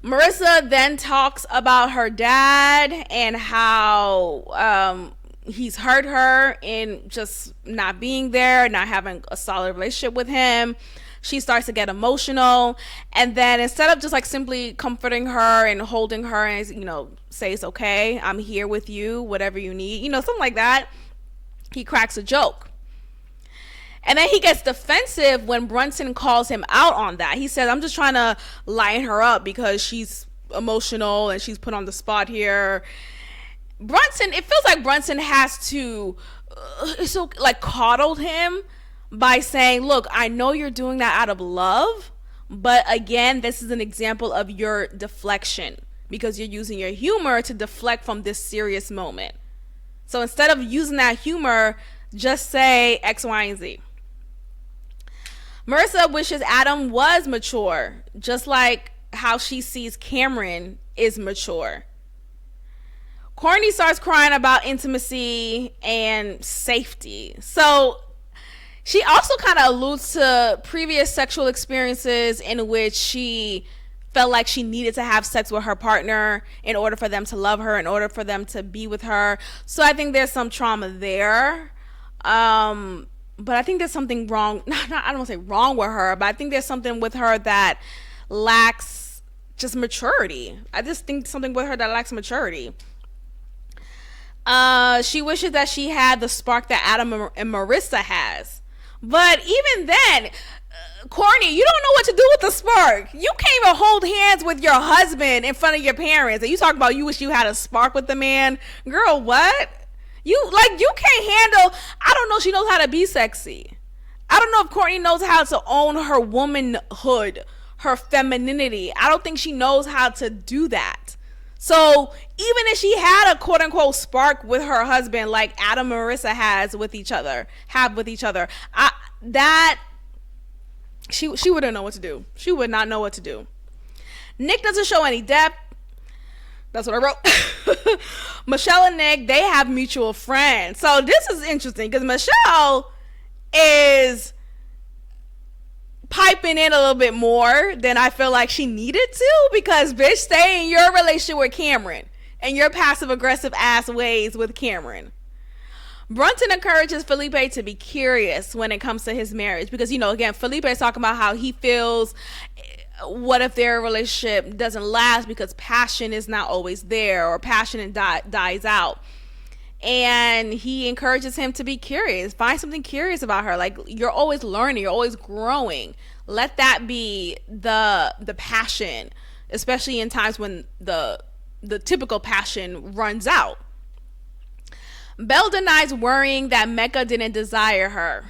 Marissa then talks about her dad and how he's hurt her in just not being there, not having a solid relationship with him. She starts to get emotional, and then instead of just like simply comforting her and holding her and, you know, say it's okay, I'm here with you, whatever you need, you know, something like that, he cracks a joke. And then he gets defensive when Brunson calls him out on that. He says, I'm just trying to lighten her up because she's emotional and she's put on the spot here. Brunson, it feels like Brunson has to coddled him by saying, look, I know you're doing that out of love, but again, this is an example of your deflection because you're using your humor to deflect from this serious moment. So instead of using that humor, just say X, Y, and Z. Marissa wishes Adam was mature, just like how she sees Cameron is mature. Courtney starts crying about intimacy and safety. So she also kind of alludes to previous sexual experiences in which she felt like she needed to have sex with her partner in order for them to love her, in order for them to be with her. So I think there's some trauma there. But I think there's something wrong. I don't want to say wrong with her, but I think there's something with her that lacks just maturity. I just think something with her that lacks maturity. She wishes that she had the spark that Adam and Marissa has. But even then, Courtney, you don't know what to do with the spark. You can't even hold hands with your husband in front of your parents. And you talk about you wish you had a spark with the man. Girl, what? You can't handle, I don't know if she knows how to be sexy. I don't know if Courtney knows how to own her womanhood, her femininity. I don't think she knows how to do that. So even if she had a quote unquote spark with her husband, like Adam and Marissa have with each other, she wouldn't know what to do. She would not know what to do. Nick doesn't show any depth. That's what I wrote. Michelle and Nick, they have mutual friends. So this is interesting because Michelle is piping in a little bit more than I feel like she needed to, because bitch, stay in your relationship with Cameron and your passive aggressive ass ways with Cameron. Brunson encourages Felipe to be curious when it comes to his marriage because, you know, again, Felipe is talking about how he feels, what if their relationship doesn't last because passion is not always there, or passion dies out. And he encourages him to be curious. Find something curious about her. Like, you're always learning, you're always growing. Let that be the passion, especially in times when the typical passion runs out. Belle denies worrying that Mecca didn't desire her.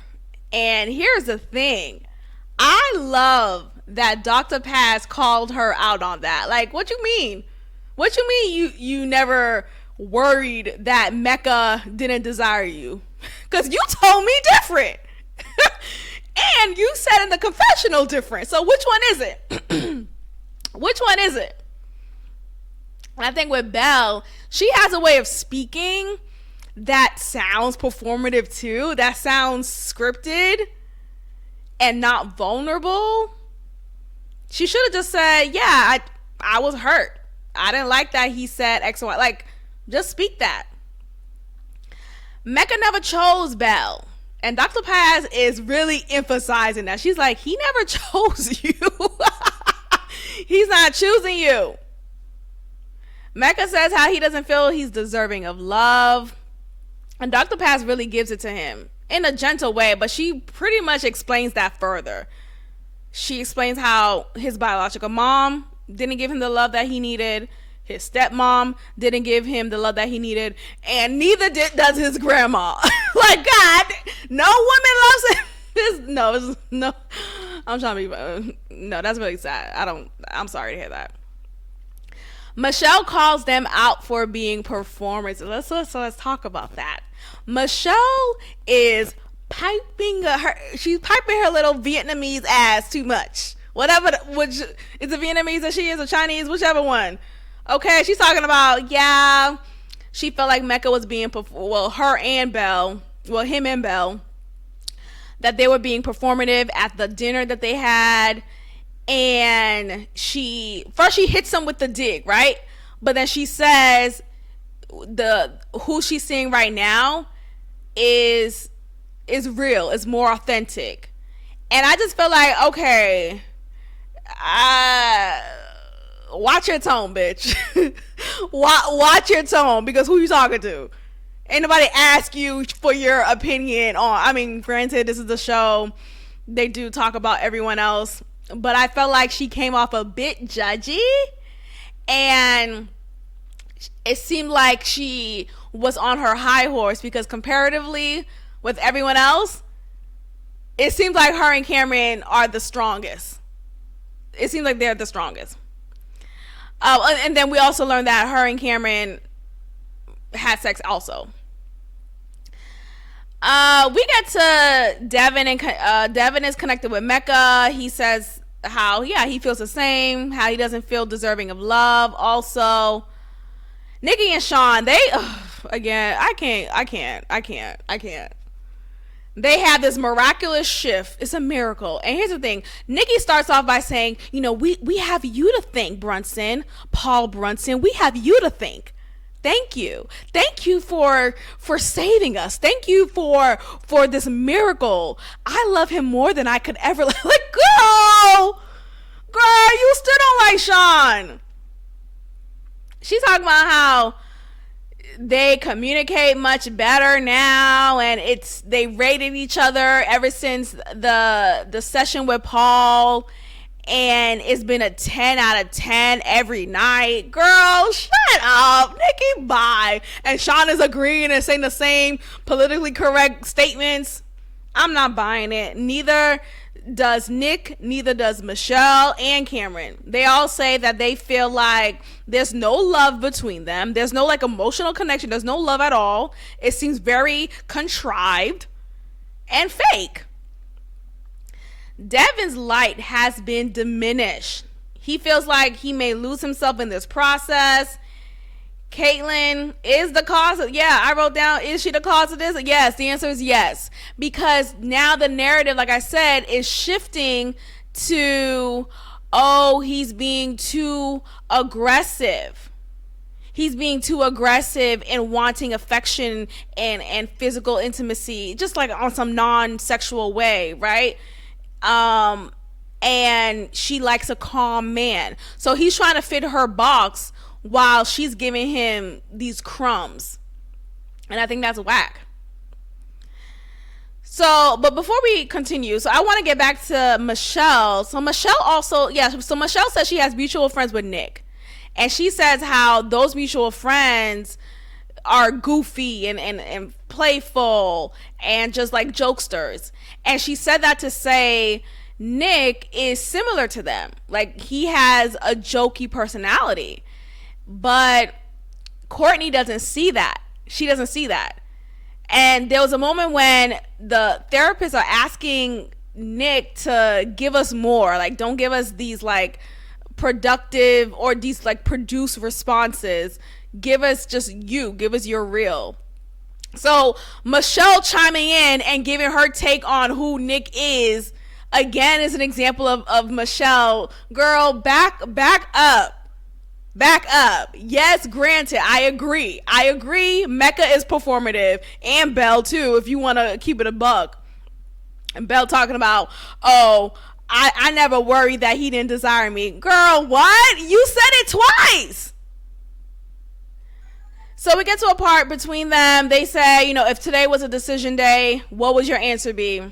And here's the thing. I love that Dr. Paz called her out on that. Like, what you mean? What you mean you never worried that Mecca didn't desire you? Because you told me different. And you said in the confessional different. So which one is it? Which one is it? And I think with Belle, she has a way of speaking that sounds performative too. That sounds scripted and not vulnerable. She should have just said, yeah, I was hurt. I didn't like that he said X and Y. Like, just speak that. Mecca never chose Belle. And Dr. Paz is really emphasizing that. She's like, he never chose you. He's not choosing you. Mecca says how he doesn't feel he's deserving of love. And Dr. Paz really gives it to him in a gentle way, but she pretty much explains that further. She explains how his biological mom didn't give him the love that he needed. His stepmom didn't give him the love that he needed, and neither does his grandma. Like, God, no woman loves him. No. I'm trying to be. No, that's really sad. I'm sorry to hear that. Michelle calls them out for being performers. Let's talk about that. Michelle is she's piping her little Vietnamese ass too much. Whatever, which is the Vietnamese that she is, or Chinese, whichever one. Okay, she's talking about, yeah, she felt like Mecca was being, her and Belle, him and Belle, that they were being performative at the dinner that they had. And she hits him with the dig, right? But then she says who she's seeing right now is real, is more authentic. And I just feel like, okay, watch your tone, bitch. Watch your tone, because who you talking to? Ain't nobody ask you for your opinion on. I mean, granted, this is the show. They do talk about everyone else, but I felt like she came off a bit judgy, and it seemed like she was on her high horse, because comparatively with everyone else, it seems like her and Cameron are the strongest. It seems like they're the strongest. And then we also learned that her and Cameron had sex also. We get to Devin, and Devin is connected with Mecca. He says how, yeah, he feels the same, how he doesn't feel deserving of love. Also, Nikki and Sean, they, again, I can't. They have this miraculous shift. It's a miracle. And here's the thing. Nikki starts off by saying, we have you to thank, Brunson. Paul Brunson. We have you to thank. Thank you. Thank you for saving us. Thank you for this miracle. I love him more than I could ever. Like, girl, you still don't like Sean. She's talking about how they communicate much better now, and they rated each other ever since the session with Paul, and it's been a 10 out of 10 every night. Girl, shut up, Nikki, bye. And Sean is agreeing and saying the same politically correct statements. I'm not buying it. Neither does Nick, neither does Michelle and Cameron. They all say that they feel like there's no love between them. There's no emotional connection. There's no love at all. It seems very contrived and fake. Devin's light has been diminished. He feels like he may lose himself in this process. Caitlyn is the cause of, I wrote down, is she the cause of this? Yes, the answer is yes. Because now the narrative, like I said, is shifting to, he's being too aggressive. He's being too aggressive and wanting affection and physical intimacy, just like on some non-sexual way, right? And she likes a calm man. So he's trying to fit her box while she's giving him these crumbs. And I think that's whack. So, but before we continue, so I want to get back to Michelle. So Michelle Michelle says she has mutual friends with Nick. And she says how those mutual friends are goofy and playful and just like jokesters. And she said that to say Nick is similar to them. Like, he has a jokey personality. But Courtney doesn't see that. She doesn't see that. And there was a moment when the therapists are asking Nick to give us more. Like, don't give us these productive or these produced responses. Give us just you. Give us your real. So Michelle chiming in and giving her take on who Nick is, again, is an example of Michelle. Girl, back up. Back up. Yes, granted, I agree. Mecca is performative, and Belle too, if you want to keep it a buck. And Belle talking about, oh, I never worried that he didn't desire me. Girl, what? You said it twice. So we get to a part between them. They say, you know, if today was a decision day, what would your answer be?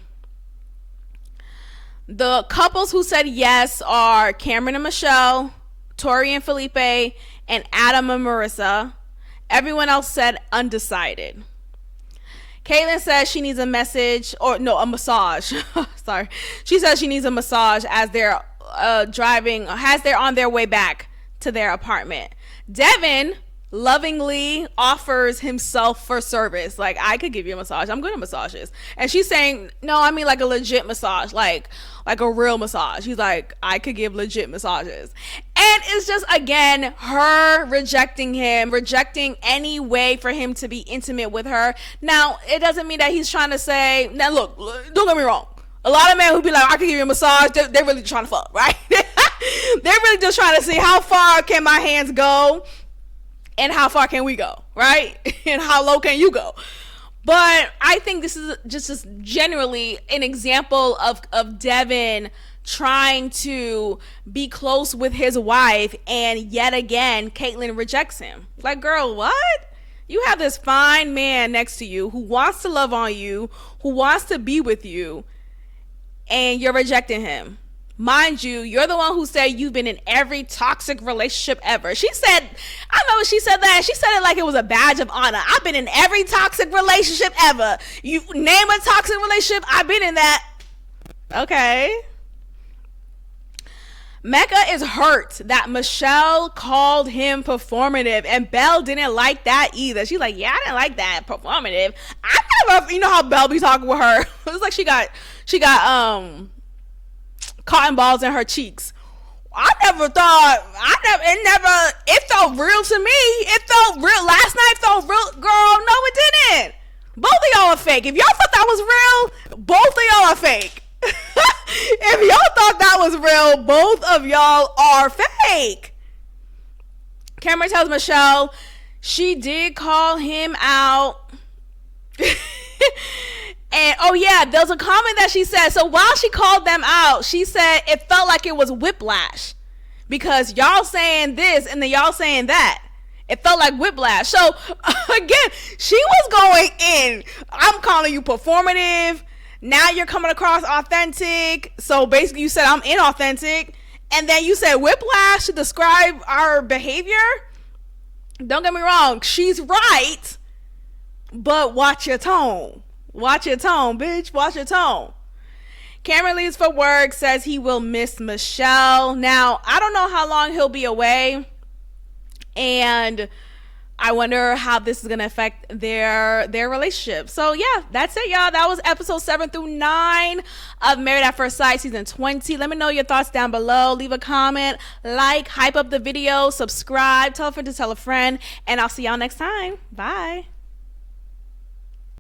The couples who said yes are Cameron and Michelle, Tori and Felipe, and Adam and Marissa. Everyone else said undecided. Caitlyn says she needs a massage. Sorry. She says she needs a massage as they're on their way back to their apartment. Devin lovingly offers himself for service. Like, I could give you a massage. I'm good at massages. And she's saying, no, I mean like a legit massage, like a real massage. He's like, I could give legit massages. And it's just, again, her rejecting him, rejecting any way for him to be intimate with her. Now, it doesn't mean that he's trying to say, now look, don't get me wrong. A lot of men who be like, I could give you a massage, they're really trying to fuck, right? They're really just trying to see how far can my hands go and how far can we go, right? And how low can you go? But I think this is just generally an example of Devin trying to be close with his wife, and yet again, Caitlyn rejects him. Like, girl, what? You have this fine man next to you who wants to love on you, who wants to be with you, and you're rejecting him. Mind you, you're the one who said you've been in every toxic relationship ever. She said, I remember she said that. She said it like it was a badge of honor. I've been in every toxic relationship ever. You name a toxic relationship, I've been in that. Okay. Mecca is hurt that Michelle called him performative, and Belle didn't like that either. She's like, yeah, I didn't like that, performative. I never, you know how Belle be talking with her. It was like she got cotton balls in her cheeks. It felt real to me. It felt real. Last night felt real. Girl, no, it didn't. Both of y'all are fake. If y'all thought that was real, both of y'all are fake. If y'all thought that was real, both of y'all are fake. Cameron tells Michelle she did call him out. And oh yeah, there was a comment that she said, so while she called them out, she said it felt like it was whiplash because y'all saying this and then y'all saying that. It felt like whiplash. So again, she was going in. I'm calling you performative. Now you're coming across authentic. So basically you said I'm inauthentic. And then you said whiplash to describe our behavior. Don't get me wrong. She's right. But watch your tone. Watch your tone, bitch. Watch your tone. Cameron leaves for work, says he will miss Michelle. Now, I don't know how long he'll be away. And I wonder how this is going to affect their relationship. So, yeah, that's it, y'all. That was episode 7 through 9 of Married at First Sight, season 20. Let me know your thoughts down below. Leave a comment, like, hype up the video, subscribe, tell a friend to tell a friend. And I'll see y'all next time. Bye.